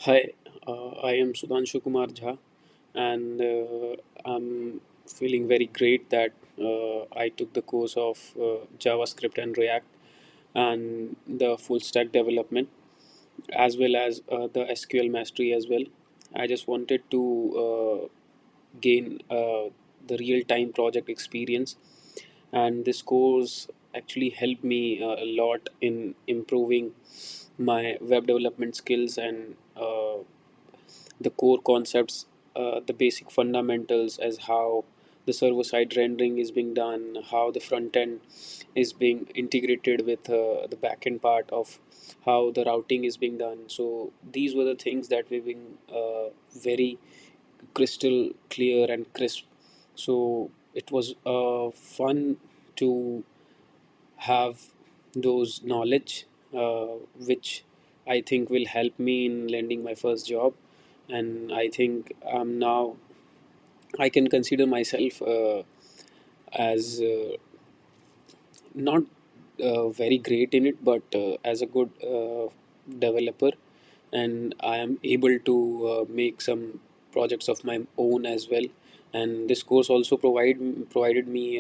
Hi, I am Sudhanshu Kumar Jha, and I'm feeling very great that I took the course of JavaScript and React and the full stack development, as well as the SQL mastery as well. I just wanted to gain the real time project experience, and this course actually helped me a lot in improving my web development skills and the core concepts, the basic fundamentals as how the server side rendering is being done, how the front end is being integrated with the back end part of how the routing is being done. So these were the things that were being very crystal clear and crisp. So it was fun to have those knowledge, which I think will help me in landing my first job. And I think now I can consider myself as not very great in it, but as a good developer, and I am able to make some projects of my own as well. And this course also provided me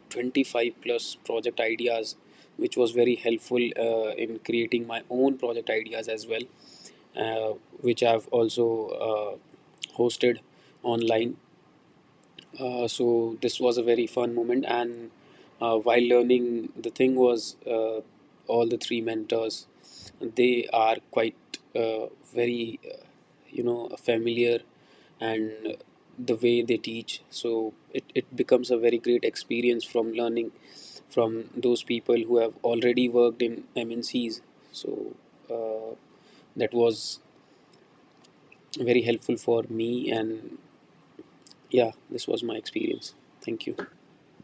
25 plus project ideas, which was very helpful in creating my own project ideas as well, which I've also hosted online. So this was a very fun moment, and while learning, the thing was all the three mentors, they are quite very familiar, and the way they teach. So it becomes a very great experience from learning from those people who have already worked in MNCs. So that was very helpful for me, and yeah, this was my experience. Thank you.